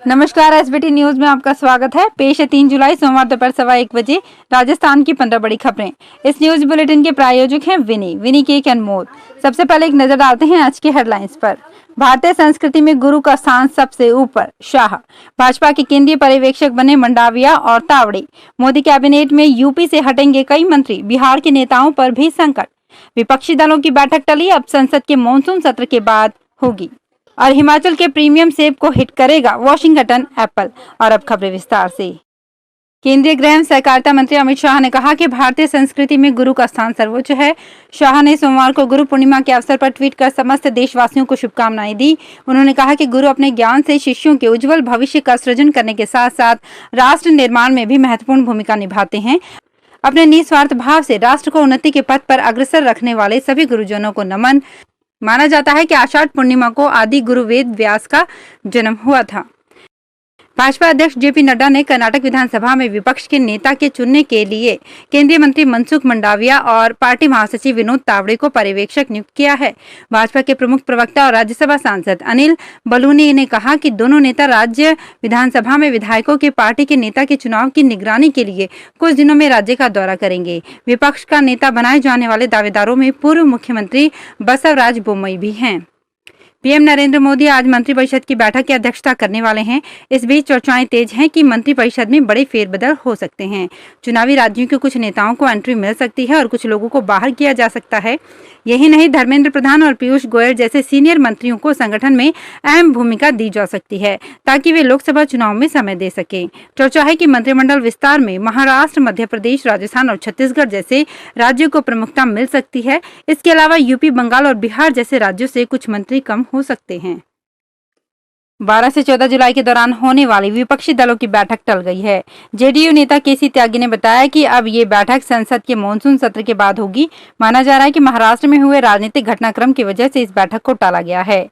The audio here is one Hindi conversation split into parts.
नमस्कार, एसबीटी न्यूज में आपका स्वागत है। पेश है 3 जुलाई सोमवार दोपहर 1:15 राजस्थान की 15 बड़ी खबरें। इस न्यूज बुलेटिन के प्रायोजक हैं विनी की एक अनमोल। सबसे पहले एक नजर डालते हैं आज की हेडलाइंस पर। भारतीय संस्कृति में गुरु का स्थान सबसे ऊपर, शाह। भाजपा के केंद्रीय पर्यवेक्षक बने मंडाविया और तावड़े। मोदी कैबिनेट में यूपी से हटेंगे कई मंत्री, बिहार के नेताओं पर भी संकट। विपक्षी दलों की बैठक टली, अब संसद के मॉनसून सत्र के बाद होगी। और हिमाचल के प्रीमियम सेब को हिट करेगा वॉशिंगटन एप्पल। और अब खबरें विस्तार से। केंद्रीय गृह एवं सहकारिता मंत्री अमित शाह ने कहा कि भारतीय संस्कृति में गुरु का स्थान सर्वोच्च है। शाह ने सोमवार को गुरु पूर्णिमा के अवसर पर ट्वीट कर समस्त देशवासियों को शुभकामनाएं दी। उन्होंने कहा कि गुरु अपने ज्ञान से शिष्यों के उज्जवल भविष्य का सृजन करने के साथ साथ राष्ट्र निर्माण में भी महत्वपूर्ण भूमिका निभाते हैं। अपने निस्वार्थ भाव से राष्ट्र को उन्नति के पथ पर अग्रसर रखने वाले सभी गुरुजनों को नमन। माना जाता है कि आषाढ़ पूर्णिमा को आदि गुरु वेद व्यास का जन्म हुआ था। भाजपा अध्यक्ष जेपी नड्डा ने कर्नाटक विधानसभा में विपक्ष के नेता के चुनने के लिए केंद्रीय मंत्री मनसुख मंडाविया और पार्टी महासचिव विनोद तावड़े को पर्यवेक्षक नियुक्त किया है। भाजपा के प्रमुख प्रवक्ता और राज्यसभा सांसद अनिल बलूनी ने कहा कि दोनों नेता राज्य विधानसभा में विधायकों के पार्टी के नेता के चुनाव की निगरानी के लिए कुछ दिनों में राज्य का दौरा करेंगे। विपक्ष का नेता बनाए जाने वाले दावेदारों में पूर्व मुख्यमंत्री बसवराज बोम्मई भी हैं। पीएम नरेंद्र मोदी आज मंत्रिपरिषद की बैठक की अध्यक्षता करने वाले हैं। इस बीच चर्चाएं तेज हैं कि मंत्रिपरिषद में बड़े फेरबदल हो सकते हैं। चुनावी राज्यों के कुछ नेताओं को एंट्री मिल सकती है और कुछ लोगों को बाहर किया जा सकता है। यही नहीं, धर्मेंद्र प्रधान और पीयूष गोयल जैसे सीनियर मंत्रियों को संगठन में अहम भूमिका दी जा सकती है ताकि वे लोकसभा चुनाव में समय दे सके। चर्चा है कि मंत्रिमंडल विस्तार में महाराष्ट्र, मध्य प्रदेश, राजस्थान और छत्तीसगढ़ जैसे राज्यों को प्रमुखता मिल सकती है। इसके अलावा यूपी, बंगाल और बिहार जैसे राज्यों से कुछ मंत्री कम हो सकते हैं। 12 से 14 जुलाई के दौरान होने वाली विपक्षी दलों की बैठक टल गई है। जेडीयू नेता केसी त्यागी ने बताया कि अब ये बैठक संसद के मॉनसून सत्र के बाद होगी। माना जा रहा है कि महाराष्ट्र में हुए राजनीतिक घटनाक्रम की वजह से इस बैठक को टाला गया है।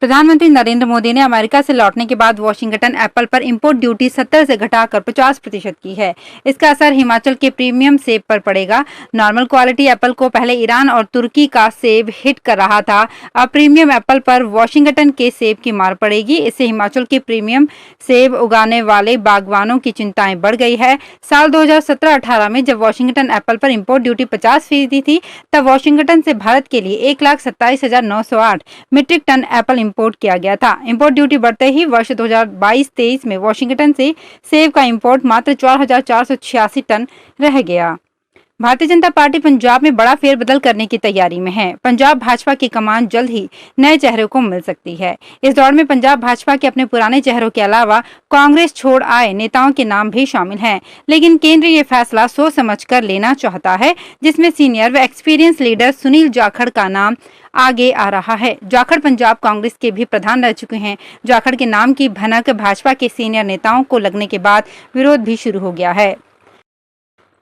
प्रधानमंत्री नरेंद्र मोदी ने अमेरिका से लौटने के बाद वॉशिंगटन एप्पल पर इंपोर्ट ड्यूटी 70 से घटाकर 50% की है। इसका असर हिमाचल के प्रीमियम सेब पर पड़ेगा। नॉर्मल क्वालिटी एप्पल को पहले ईरान और तुर्की का सेब हिट कर रहा था। अब प्रीमियम एप्पल पर वॉशिंगटन के सेब की मार पड़ेगी। इससे हिमाचल के प्रीमियम सेब उगाने वाले बागवानों की चिंताएं बढ़ गई है। साल 2017-18 में जब वॉशिंगटन एप्पल पर इंपोर्ट ड्यूटी 50% थी, तब वॉशिंगटन से भारत के लिए 1,27,908 मीट्रिक टन एप्पल इंपोर्ट किया गया था। इंपोर्ट ड्यूटी बढ़ते ही वर्ष 2022-23 में वॉशिंगटन से सेब का इंपोर्ट मात्र 4,486 टन रह गया। भारतीय जनता पार्टी पंजाब में बड़ा फेरबदल करने की तैयारी में है। पंजाब भाजपा की कमान जल्द ही नए चेहरों को मिल सकती है। इस दौड़ में पंजाब भाजपा के अपने पुराने चेहरों के अलावा कांग्रेस छोड़ आए नेताओं के नाम भी शामिल हैं। लेकिन केंद्र ये फैसला सोच समझ कर लेना चाहता है, जिसमें सीनियर व एक्सपीरियंस लीडर सुनील जाखड़ का नाम आगे आ रहा है। जाखड़ पंजाब कांग्रेस के भी प्रधान रह चुके हैं। जाखड़ के नाम की भनक भाजपा के सीनियर नेताओं को लगने के बाद विरोध भी शुरू हो गया है।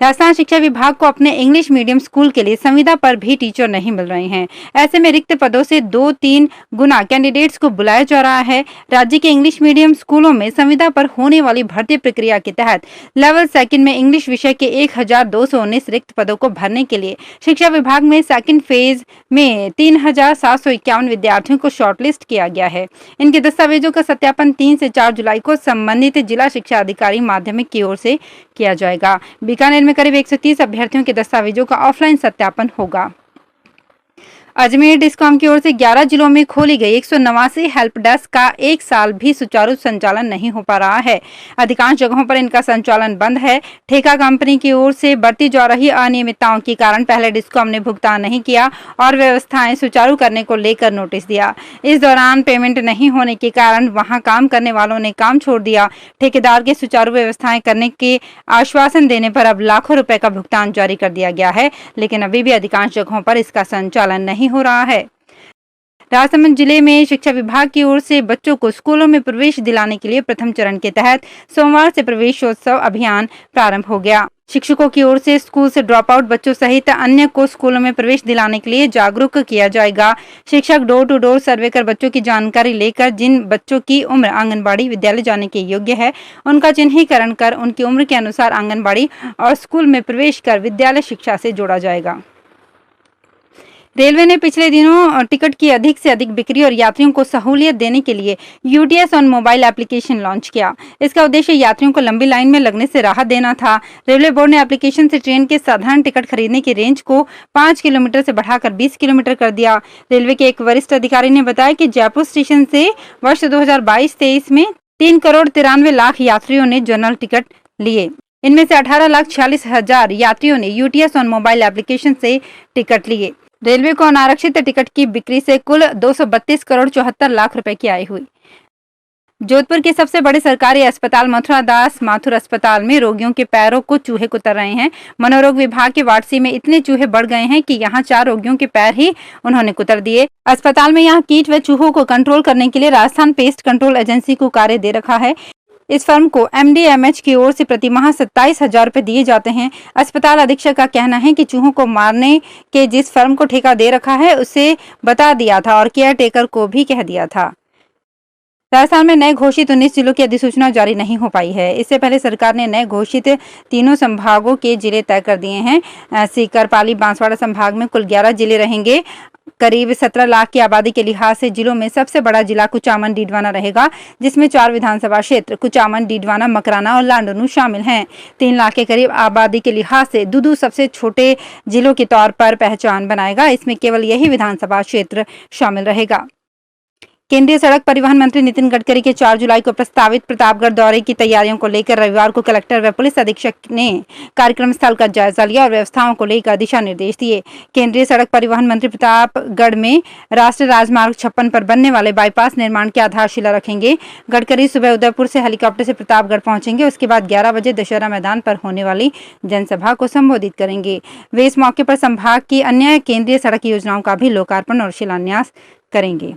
राजस्थान शिक्षा विभाग को अपने इंग्लिश मीडियम स्कूल के लिए संविदा पर भी टीचर नहीं मिल रहे हैं। ऐसे में रिक्त पदों से 2-3 गुना कैंडिडेट्स को बुलाया जा रहा है। राज्य के इंग्लिश मीडियम स्कूलों में संविदा पर होने वाली भर्ती प्रक्रिया के तहत लेवल 2 में इंग्लिश विषय के 1,219 रिक्त पदों को भरने के लिए शिक्षा विभाग में सेकेंड फेज में 3,751 विद्यार्थियों को शॉर्टलिस्ट किया गया है। इनके दस्तावेजों का सत्यापन 3 से 4 जुलाई को संबंधित जिला शिक्षा अधिकारी माध्यमिक की ओर से किया जाएगा। बीकानेर में करीब 130 अभ्यर्थियों के दस्तावेजों का ऑफलाइन सत्यापन होगा। अजमेर डिस्कॉम की ओर से 11 जिलों में खोली गई 189 हेल्प डेस्क का एक साल भी सुचारू संचालन नहीं हो पा रहा है। अधिकांश जगहों पर इनका संचालन बंद है। ठेका कंपनी की ओर से बढ़ती जा रही अनियमितताओं के कारण पहले डिस्कॉम ने भुगतान नहीं किया और व्यवस्थाएं सुचारू करने को लेकर नोटिस दिया। इस दौरान पेमेंट नहीं होने के कारण वहां काम करने वालों ने काम छोड़ दिया। ठेकेदार के सुचारू व्यवस्थाएं करने के आश्वासन देने पर अब लाखों रुपए का भुगतान जारी कर दिया गया है, लेकिन अभी भी अधिकांश जगहों पर इसका संचालन नहीं हो रहा है। राजसमंद जिले में शिक्षा विभाग की ओर से बच्चों को स्कूलों में प्रवेश दिलाने के लिए प्रथम चरण के तहत सोमवार से प्रवेशोत्सव अभियान प्रारंभ हो गया। शिक्षकों की ओर से स्कूल से ड्रॉप आउट बच्चों सहित अन्य को स्कूलों में प्रवेश दिलाने के लिए जागरूक किया जाएगा। शिक्षक डोर टू डोर सर्वे कर बच्चों की जानकारी लेकर जिन बच्चों की उम्र आंगनबाड़ी विद्यालय जाने के योग्य है, उनका चिन्हीकरण कर उनकी उम्र के अनुसार आंगनबाड़ी और स्कूल में प्रवेश कर विद्यालय शिक्षा से जोड़ा जाएगा। रेलवे ने पिछले दिनों टिकट की अधिक से अधिक बिक्री और यात्रियों को सहूलियत देने के लिए UTS on mobile application launch किया। इसका उद्देश्य यात्रियों को लंबी लाइन में लगने से राहत देना था। रेलवे बोर्ड ने एप्लीकेशन से ट्रेन के साधारण टिकट खरीदने की रेंज को 5 किलोमीटर से बढ़ाकर 20 किलोमीटर कर दिया। रेलवे के एक वरिष्ठ अधिकारी ने बताया कि जयपुर स्टेशन से वर्ष 2022-23 में 3,93,00,000 यात्रियों ने जनरल टिकट लिए। इनमें से 18,46,000 यात्रियों ने यूटीएस ऑन मोबाइल एप्लीकेशन से टिकट लिए। रेलवे को अनारक्षित टिकट की बिक्री से कुल 232 करोड़ 74 लाख रुपए की आय हुई। जोधपुर के सबसे बड़े सरकारी अस्पताल मथुरा दास माथुर अस्पताल में रोगियों के पैरों को चूहे कुतर रहे हैं। मनोरोग विभाग के वार्ड सी में इतने चूहे बढ़ गए हैं कि यहां 4 रोगियों के पैर ही उन्होंने कुतर दिए। अस्पताल में यहां कीट व चूहों को कंट्रोल करने के लिए राजस्थान पेस्ट कंट्रोल एजेंसी को कार्य दे रखा है। इस फर्म को एमडीएमएच की ओर से प्रति माह 27,000 रुपए दिए जाते हैं। अस्पताल अधीक्षक का कहना है कि चूहों को मारने के जिस फर्म को ठेका दे रखा है उसे बता दिया था और केयर टेकर को भी कह दिया था। राजस्थान में नए घोषित 19 जिलों की अधिसूचना जारी नहीं हो पाई है। इससे पहले सरकार ने नए घोषित तीनों संभागों के जिले तय कर दिए हैं। सीकर, पाली, बांसवाड़ा संभाग में कुल 11 जिले रहेंगे। करीब 17 लाख की आबादी के लिहाज से जिलों में सबसे बड़ा जिला कुचामन डीडवाना रहेगा, जिसमें 4 विधानसभा क्षेत्र कुचामन, डीडवाना, मकराना और लांडोनू शामिल हैं। 3 लाख के करीब आबादी के लिहाज से दूदू सबसे छोटे जिलों के तौर पर पहचान बनाएगा। इसमें केवल यही विधानसभा क्षेत्र शामिल रहेगा। केंद्रीय सड़क परिवहन मंत्री नितिन गडकरी के 4 जुलाई को प्रस्तावित प्रतापगढ़ दौरे की तैयारियों को लेकर रविवार को कलेक्टर व पुलिस अधीक्षक ने कार्यक्रम स्थल का जायजा लिया और व्यवस्थाओं को लेकर दिशा निर्देश दिए। केंद्रीय सड़क परिवहन मंत्री प्रतापगढ़ में राष्ट्रीय राजमार्ग 56 पर बनने वाले बाईपास निर्माण की आधारशिला रखेंगे। गडकरी सुबह उदयपुर से हेलीकॉप्टर से प्रतापगढ़ पहुंचेंगे। उसके बाद 11 बजे दशहरा मैदान पर होने वाली जनसभा को संबोधित करेंगे। वे इस मौके पर संभाग की अन्य केंद्रीय सड़क योजनाओं का भी लोकार्पण और शिलान्यास करेंगे।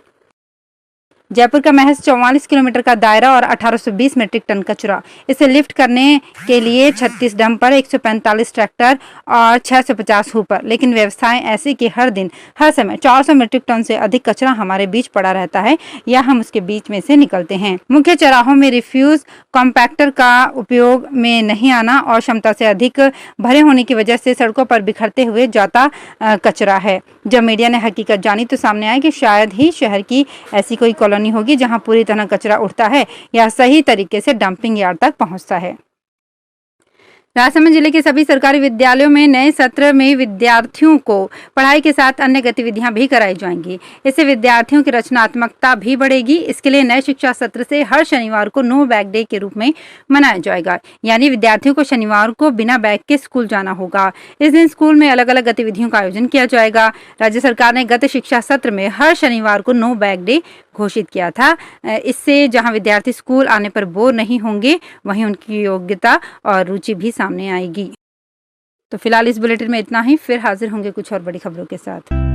जयपुर का महज 44 किलोमीटर का दायरा और 1820 मीट्रिक टन कचरा। इसे लिफ्ट करने के लिए 36 डंपर, 145 ट्रैक्टर और 650 हुपर। लेकिन व्यवस्थाएं ऐसी कि हर दिन हर समय 400 मीट्रिक टन से अधिक कचरा हमारे बीच पड़ा रहता है या हम उसके बीच में से निकलते हैं। मुख्य चौराहों में रिफ्यूज कॉम्पैक्टर का उपयोग में नहीं आना और क्षमता से अधिक भरे होने की वजह से सड़कों पर बिखरते हुए जाता कचरा है। जब मीडिया ने हकीकत जानी तो सामने आया कि शायद ही शहर की ऐसी कोई कॉलोनी होगी जहां पूरी तरह कचरा उठता है या सही तरीके से डंपिंग यार्ड तक पहुंचता है। राजसमंद जिले के सभी सरकारी विद्यालयों में नए सत्र में विद्यार्थियों को पढ़ाई के साथ अन्य गतिविधियां भी कराई जाएंगी। इससे विद्यार्थियों की रचनात्मकता भी बढ़ेगी। इसके लिए नए शिक्षा सत्र से हर शनिवार को नो बैग डे के रूप में मनाया जाएगा, यानी विद्यार्थियों को शनिवार को बिना बैग के स्कूल जाना होगा। इस दिन स्कूल में अलग अलग गतिविधियों का आयोजन किया जाएगा। राज्य सरकार ने गत शिक्षा सत्र में हर शनिवार को नो बैग डे घोषित किया था। इससे जहां विद्यार्थी स्कूल आने पर बोर नहीं होंगे, वहीं उनकी योग्यता और रुचि भी सामने आएगी। तो फिलहाल इस बुलेटिन में इतना ही। फिर हाजिर होंगे कुछ और बड़ी खबरों के साथ।